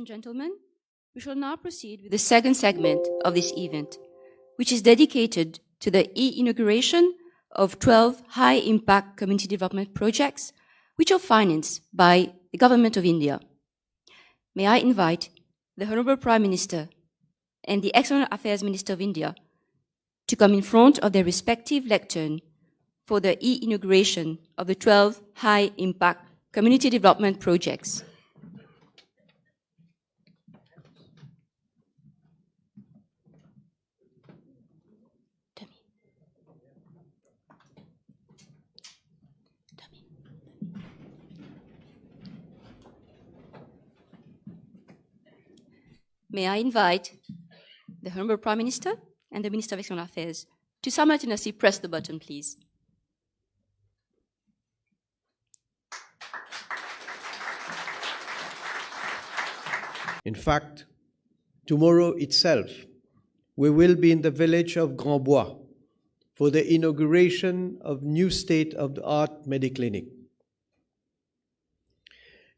gentlemen, we shall now proceed with the second segment of this event, which is dedicated to the inauguration of 12 high-impact community development projects, which are financed by the Government of India. May I invite the Honorable Prime Minister and the External Affairs Minister of India to come in front of their respective lectern for the inauguration of the 12 high-impact community development projects. May I invite the Honorable Prime Minister and the Minister of External Affairs to simultaneously press the button, please. In fact, tomorrow itself, we will be in the village of Grand Bois for the inauguration of new state-of-the-art Mediclinic.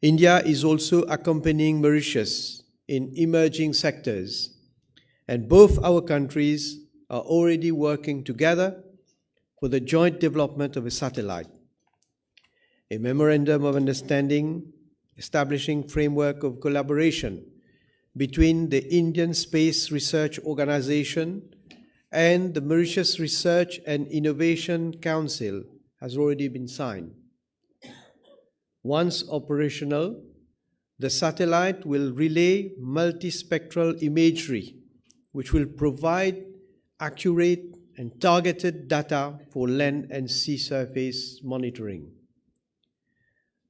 India is also accompanying Mauritius in emerging sectors, and both our countries are already working together for the joint development of a satellite. A memorandum of understanding establishing framework of collaboration between the Indian Space Research Organization and the Mauritius Research and Innovation Council has already been signed. Once operational, the satellite will relay multispectral imagery, which will provide accurate and targeted data for land and sea surface monitoring.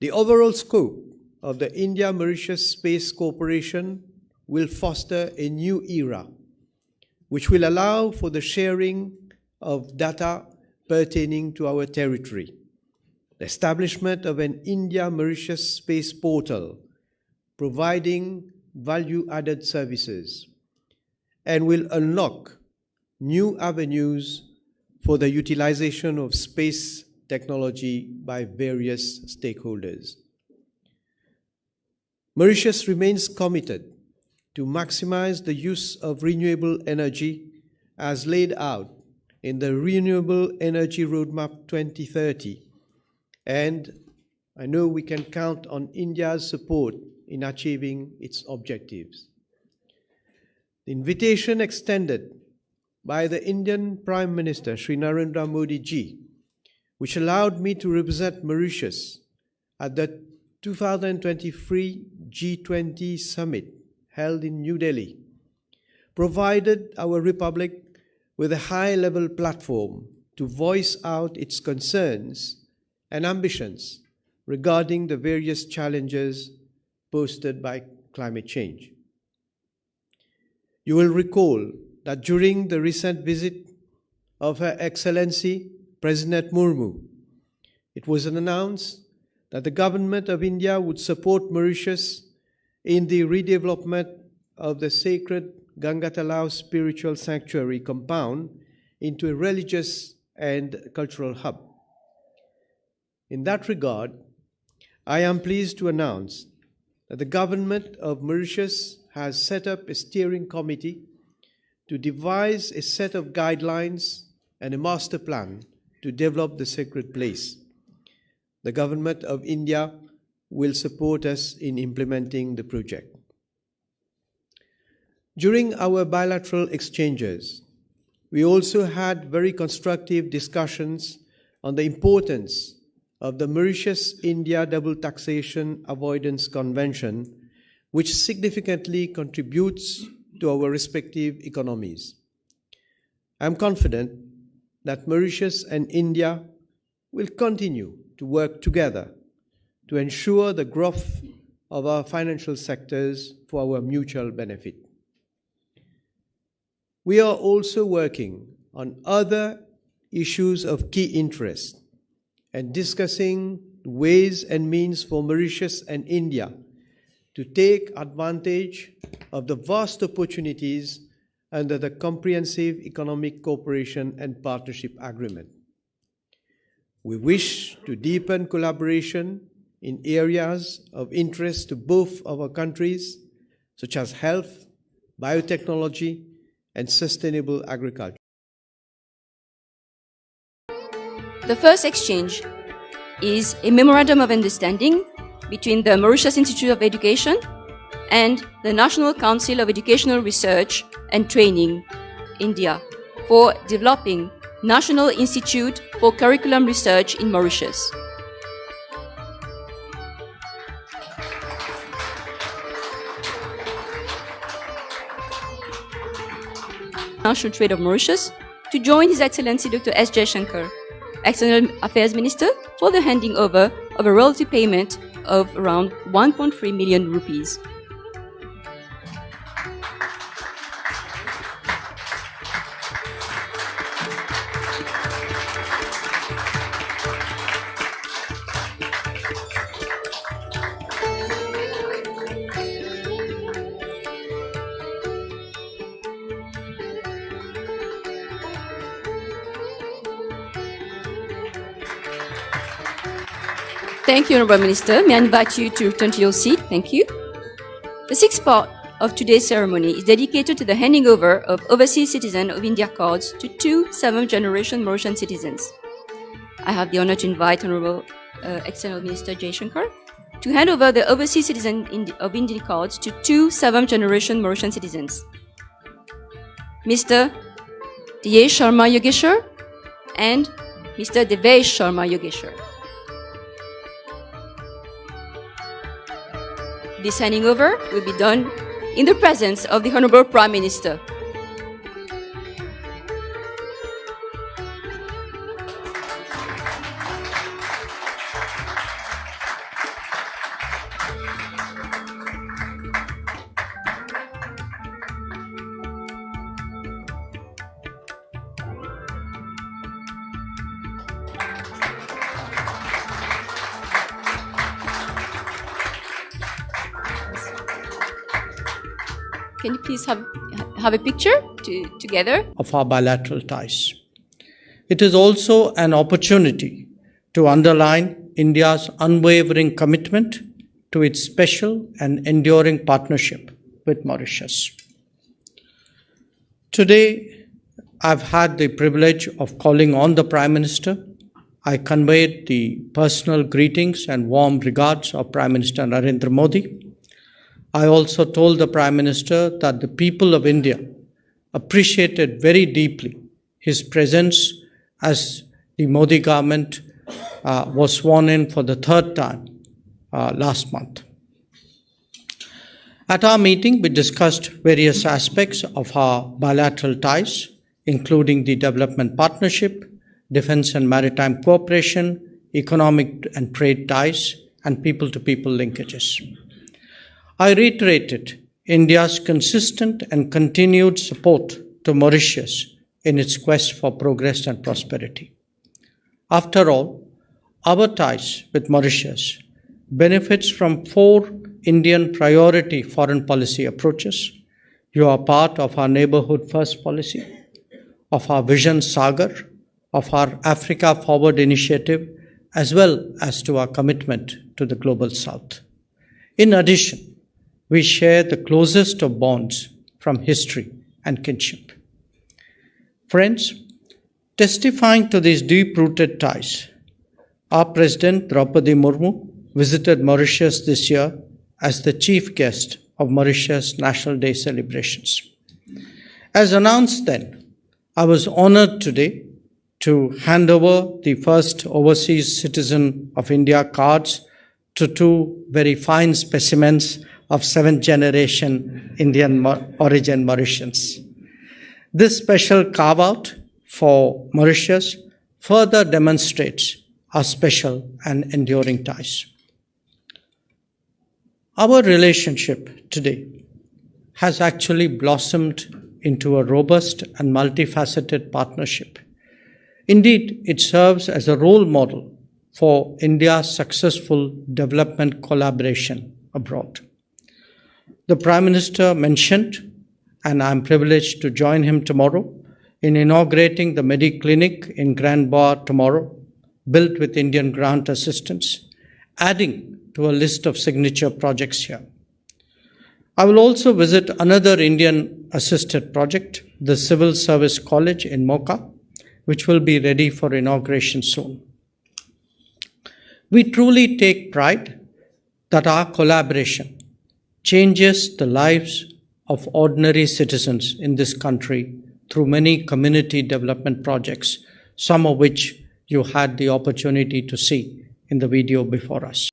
The overall scope of the India-Mauritius Space Cooperation will foster a new era, which will allow for the sharing of data pertaining to our territory, the establishment of an India-Mauritius Space Portal providing value-added services, and will unlock new avenues for the utilization of space technology by various stakeholders. Mauritius remains committed to maximize the use of renewable energy as laid out in the Renewable Energy Roadmap 2030, and I know we can count on India's support in achieving its objectives. The invitation extended by the Indian Prime Minister, Sri Narendra Modi ji, which allowed me to represent Mauritius at the 2023 G20 Summit held in New Delhi, provided our Republic with a high-level platform to voice out its concerns and ambitions regarding the various challenges posed by climate change. You will recall that during the recent visit of Her Excellency President Murmu, it was announced that the Government of India would support Mauritius in the redevelopment of the sacred Gangatalao Spiritual Sanctuary compound into a religious and cultural hub. In that regard, I am pleased to announce that the Government of Mauritius has set up a steering committee to devise a set of guidelines and a master plan to develop the sacred place. The Government of India will support us in implementing the project. During our bilateral exchanges, we also had very constructive discussions on the importance of the Mauritius-India Double Taxation Avoidance Convention, which significantly contributes to our respective economies. I am confident that Mauritius and India will continue to work together to ensure the growth of our financial sectors for our mutual benefit. We are also working on other issues of key interest and discussing ways and means for Mauritius and India to take advantage of the vast opportunities under the Comprehensive Economic Cooperation and Partnership Agreement. We wish to deepen collaboration in areas of interest to both our countries, such as health, biotechnology, and sustainable agriculture. The first exchange is a memorandum of understanding between the Mauritius Institute of Education and the National Council of Educational Research and Training, India, for developing National Institute for Curriculum Research in Mauritius. National Trade of Mauritius to join His Excellency Dr. S. Jaishankar, External Affairs Minister, for the handing over of a royalty payment of around 1.3 million rupees. Thank you, Honorable Minister. May I invite you to return to your seat? Thank you. The sixth part of today's ceremony is dedicated to the handing over of Overseas Citizen of India cards to two 7th-generation Mauritian citizens. I have the honor to invite Honorable External Minister Jaishankar to hand over the Overseas Citizen of India cards to two 7th-generation Mauritian citizens, Mr. Diyesh Sharma Yogeshwar and Mr. Devesh Sharma Yogeshwar. This handing over will be done in the presence of the Honorable Prime Minister. Can you please have a picture together? Of our bilateral ties. It is also an opportunity to underline India's unwavering commitment to its special and enduring partnership with Mauritius. Today, I've had the privilege of calling on the Prime Minister. I conveyed the personal greetings and warm regards of Prime Minister Narendra Modi. I also told the Prime Minister that the people of India appreciated very deeply his presence as the Modi government was sworn in for the third time last month. At our meeting, we discussed various aspects of our bilateral ties, including the development partnership, defense and maritime cooperation, economic and trade ties, and people-to-people linkages. I reiterated India's consistent and continued support to Mauritius in its quest for progress and prosperity. After all, our ties with Mauritius benefits from 4 Indian priority foreign policy approaches. You are part of our Neighborhood First policy, of our Vision Sagar, of our Africa Forward initiative, as well as to our commitment to the Global South. In addition, we share the closest of bonds from history and kinship. Friends, testifying to these deep-rooted ties, our President Draupadi Murmu visited Mauritius this year as the chief guest of Mauritius National Day celebrations. As announced then, I was honored today to hand over the first Overseas Citizen of India cards to 2 very fine specimens of 7th-generation Indian origin Mauritians. This special carve-out for Mauritius further demonstrates our special and enduring ties. Our relationship today has actually blossomed into a robust and multifaceted partnership. Indeed, it serves as a role model for India's successful development collaboration abroad. The Prime Minister mentioned, and I am privileged to join him tomorrow, in inaugurating the Mediclinic in Grand Bar tomorrow, built with Indian grant assistance, adding to a list of signature projects here. I will also visit another Indian assisted project, the Civil Service College in Mocha, which will be ready for inauguration soon. We truly take pride that our collaboration changes the lives of ordinary citizens in this country through many community development projects, some of which you had the opportunity to see in the video before us.